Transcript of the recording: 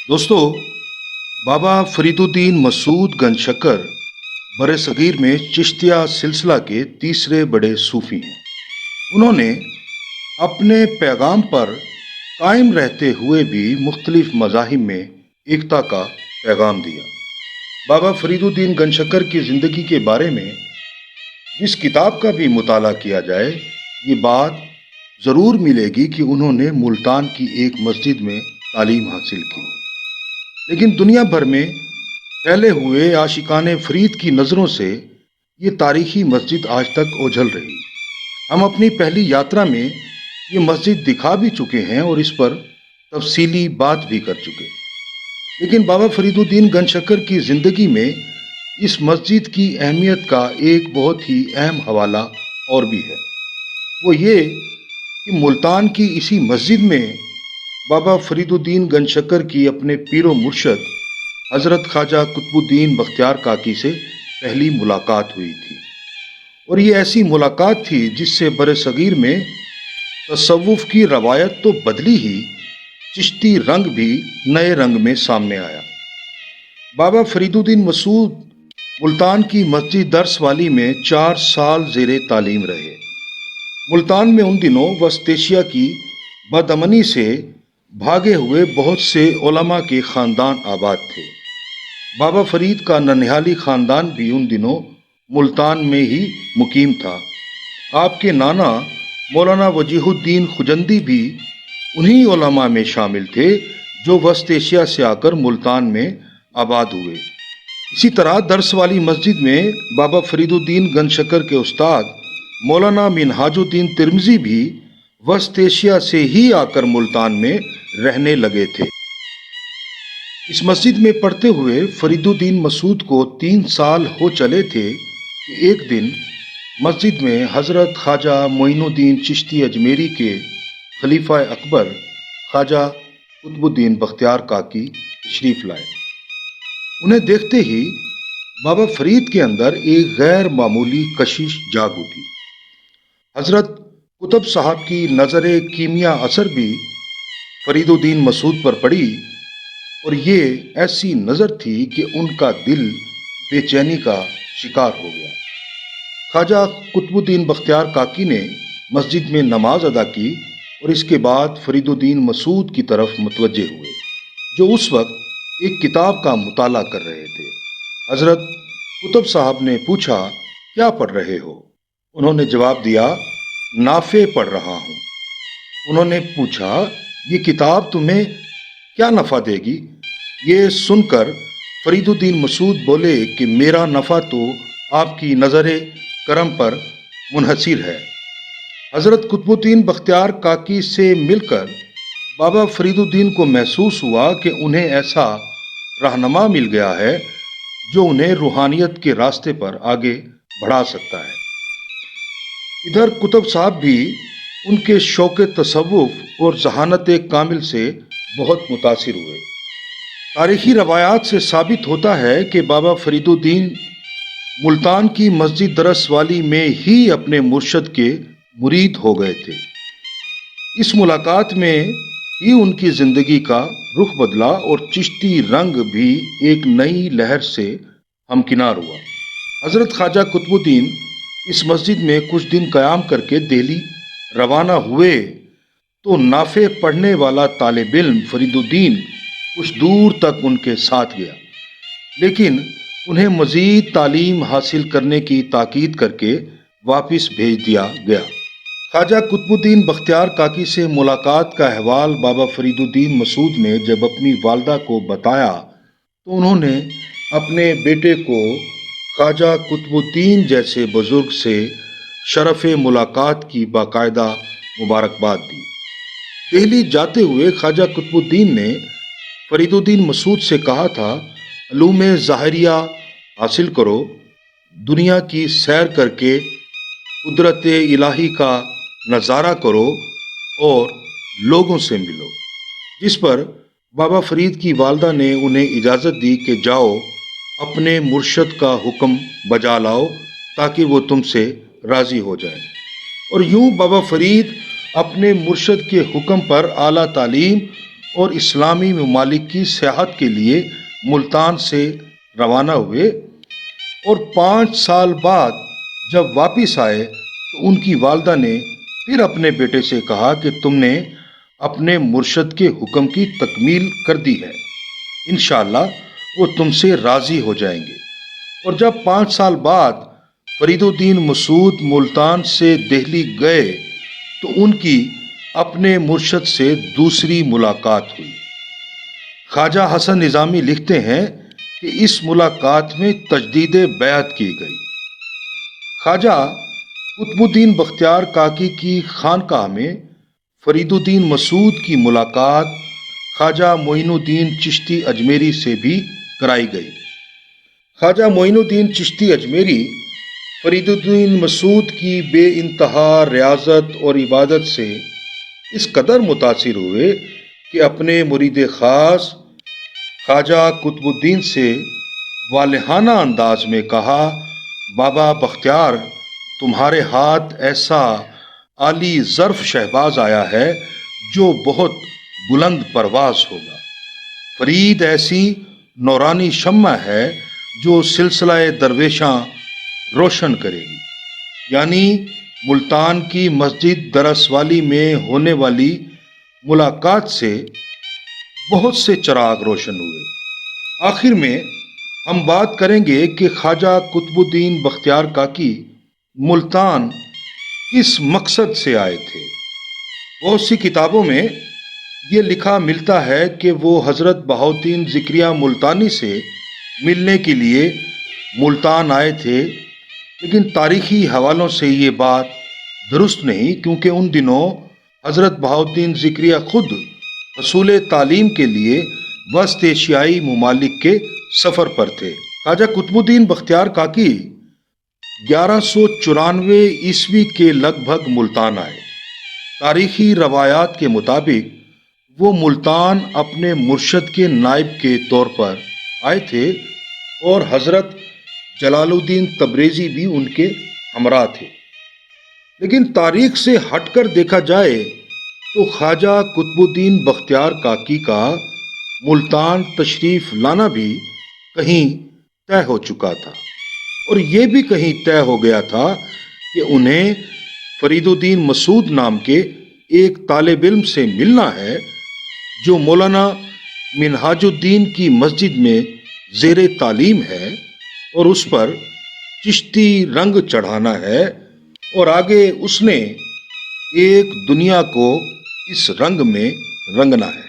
دوستو، بابا فریدالدین مسعود گنج شکر بر صغیر میں چشتیہ سلسلہ کے تیسرے بڑے صوفی ہیں۔ انہوں نے اپنے پیغام پر قائم رہتے ہوئے بھی مختلف مذاہب میں ایکتا کا پیغام دیا۔ بابا فرید الدین گنج شکر کی زندگی کے بارے میں جس کتاب کا بھی مطالعہ کیا جائے، یہ بات ضرور ملے گی کہ انہوں نے ملتان کی ایک مسجد میں تعلیم حاصل کی، لیکن دنیا بھر میں پھیلے ہوئے عاشقان فرید کی نظروں سے یہ تاریخی مسجد آج تک اوجھل رہی۔ ہم اپنی پہلی یاترا میں یہ مسجد دکھا بھی چکے ہیں اور اس پر تفصیلی بات بھی کر چکے، لیکن بابا فرید الدین گنج شکر کی زندگی میں اس مسجد کی اہمیت کا ایک بہت ہی اہم حوالہ اور بھی ہے۔ وہ یہ کہ ملتان کی اسی مسجد میں بابا فرید الدین گنج شکر کی اپنے پیر و مرشد حضرت خواجہ قطب الدین بختیار کاکی سے پہلی ملاقات ہوئی تھی، اور یہ ایسی ملاقات تھی جس سے بر صغیر میں تصوف کی روایت تو بدلی ہی، چشتی رنگ بھی نئے رنگ میں سامنے آیا۔ بابا فرید الدین مسعود ملتان کی مسجد درس والی میں 4 سال زیر تعلیم رہے۔ ملتان میں ان دنوں وسط ایشیا کی بدامنی سے بھاگے ہوئے بہت سے علماء کے خاندان آباد تھے۔ بابا فرید کا ننہالی خاندان بھی ان دنوں ملتان میں ہی مقیم تھا۔ آپ کے نانا مولانا وجیہ الدین خجندی بھی انہی علماء میں شامل تھے جو وسط ایشیا سے آ کر ملتان میں آباد ہوئے۔ اسی طرح درس والی مسجد میں بابا فرید الدین گنج شکر کے استاد مولانا منہاج الدین ترمذی بھی وسط ایشیا سے ہی آ کر ملتان میں رہنے لگے تھے۔ اس مسجد میں پڑھتے ہوئے فرید الدین مسعود کو 3 سال ہو چلے تھے کہ ایک دن مسجد میں حضرت خواجہ معین الدین چشتی اجمیری کے خلیفہ اکبر خواجہ قطب الدین بختیار کاکی تشریف لائے۔ انہیں دیکھتے ہی بابا فرید کے اندر ایک غیر معمولی کشش جاگ اٹھی۔ حضرت قطب صاحب کی نظر کیمیا اثر بھی فرید الدین مسعود پر پڑی، اور یہ ایسی نظر تھی کہ ان کا دل بے چینی کا شکار ہو گیا۔ خواجہ قطب الدین بختیار کاکی نے مسجد میں نماز ادا کی اور اس کے بعد فرید الدین مسعود کی طرف متوجہ ہوئے، جو اس وقت ایک کتاب کا مطالعہ کر رہے تھے۔ حضرت قطب صاحب نے پوچھا، کیا پڑھ رہے ہو؟ انہوں نے جواب دیا، نافع پڑھ رہا ہوں۔ انہوں نے پوچھا، یہ کتاب تمہیں کیا نفع دے گی؟ یہ سن کر فرید الدین مسعود بولے کہ میرا نفع تو آپ کی نظر کرم پر منحصر ہے۔ حضرت قطب الدین بختیار کاکی سے مل کر بابا فرید الدین کو محسوس ہوا کہ انہیں ایسا رہنما مل گیا ہے جو انہیں روحانیت کے راستے پر آگے بڑھا سکتا ہے۔ ادھر قطب صاحب بھی ان کے شوق تصوف اور ذہانت کامل سے بہت متاثر ہوئے۔ تاریخی روایات سے ثابت ہوتا ہے کہ بابا فرید الدین ملتان کی مسجد درس والی میں ہی اپنے مرشد کے مرید ہو گئے تھے۔ اس ملاقات میں ہی ان کی زندگی کا رخ بدلا اور چشتی رنگ بھی ایک نئی لہر سے ہمکنار ہوا۔ حضرت خواجہ قطب الدین اس مسجد میں کچھ دن قیام کر کے دہلی روانہ ہوئے تو نافع پڑھنے والا طالب علم فرید الدین کچھ دور تک ان کے ساتھ گیا، لیکن انہیں مزید تعلیم حاصل کرنے کی تاکید کر کے واپس بھیج دیا گیا۔ خواجہ قطب الدین بختیار کاکی سے ملاقات کا احوال بابا فرید الدین مسعود نے جب اپنی والدہ کو بتایا تو انہوں نے اپنے بیٹے کو خواجہ قطب الدین جیسے بزرگ سے شرف ملاقات کی باقاعدہ مبارکباد دی۔ دہلی جاتے ہوئے خواجہ قطب الدین نے فرید الدین مسعود سے کہا تھا، علوم ظاہریہ حاصل کرو، دنیا کی سیر کر کے قدرت الہی کا نظارہ کرو اور لوگوں سے ملو، جس پر بابا فرید کی والدہ نے انہیں اجازت دی کہ جاؤ اپنے مرشد کا حکم بجا لاؤ تاکہ وہ تم سے راضی ہو جائے۔ اور یوں بابا فرید اپنے مرشد کے حکم پر اعلیٰ تعلیم اور اسلامی ممالک کی سیاحت کے لیے ملتان سے روانہ ہوئے، اور 5 سال بعد جب واپس آئے تو ان کی والدہ نے پھر اپنے بیٹے سے کہا کہ تم نے اپنے مرشد کے حکم کی تکمیل کر دی ہے، انشاءاللہ وہ تم سے راضی ہو جائیں گے۔ اور جب 5 سال بعد فرید الدین مسعود ملتان سے دہلی گئے تو ان کی اپنے مرشد سے دوسری ملاقات ہوئی۔ خواجہ حسن نظامی لکھتے ہیں کہ اس ملاقات میں تجدید بیعت کی گئی۔ خواجہ قطب الدین بختیار کاکی کی خانقاہ میں فرید الدین مسعود کی ملاقات خواجہ معین الدین چشتی اجمیری سے بھی کرائی گئی۔ خواجہ معین الدین چشتی اجمیری فرید الدین مسعود کی بے انتہا ریاضت اور عبادت سے اس قدر متاثر ہوئے کہ اپنے مرید خاص خواجہ قطب الدین سے والہانہ انداز میں کہا، بابا بختیار، تمہارے ہاتھ ایسا عالی ظرف شہباز آیا ہے جو بہت بلند پرواز ہوگا۔ فرید ایسی نورانی شمع ہے جو سلسلہ درویشاں روشن کرے گی۔ یعنی ملتان کی مسجد درس والی میں ہونے والی ملاقات سے بہت سے چراغ روشن ہوئے۔ آخر میں ہم بات کریں گے کہ خواجہ قطب الدین بختیار کاکی ملتان کس مقصد سے آئے تھے۔ بہت سی کتابوں میں یہ لکھا ملتا ہے کہ وہ حضرت بہاؤالدین ذکریہ ملتانی سے ملنے کے لیے ملتان آئے تھے، لیکن تاریخی حوالوں سے یہ بات درست نہیں، کیونکہ ان دنوں حضرت بہاؤالدین ذکریہ خود حصول تعلیم کے لیے وسط ایشیائی ممالک کے سفر پر تھے۔ خواجہ قطب الدین بختیار کاکی 1194 عیسوی کے لگ بھگ ملتان آئے۔ تاریخی روایات کے مطابق وہ ملتان اپنے مرشد کے نائب کے طور پر آئے تھے اور حضرت جلال الدین تبریزی بھی ان کے ہمراہ تھے۔ لیکن تاریخ سے ہٹ کر دیکھا جائے تو خواجہ قطب الدین بختیار کاکی کا ملتان تشریف لانا بھی کہیں طے ہو چکا تھا، اور یہ بھی کہیں طے ہو گیا تھا کہ انہیں فرید الدین مسعود نام کے ایک طالب علم سے ملنا ہے جو مولانا منہاج الدین کی مسجد میں زیر تعلیم ہے، اور اس پر چشتی رنگ چڑھانا ہے، اور آگے اس نے ایک دنیا کو اس رنگ میں رنگنا ہے۔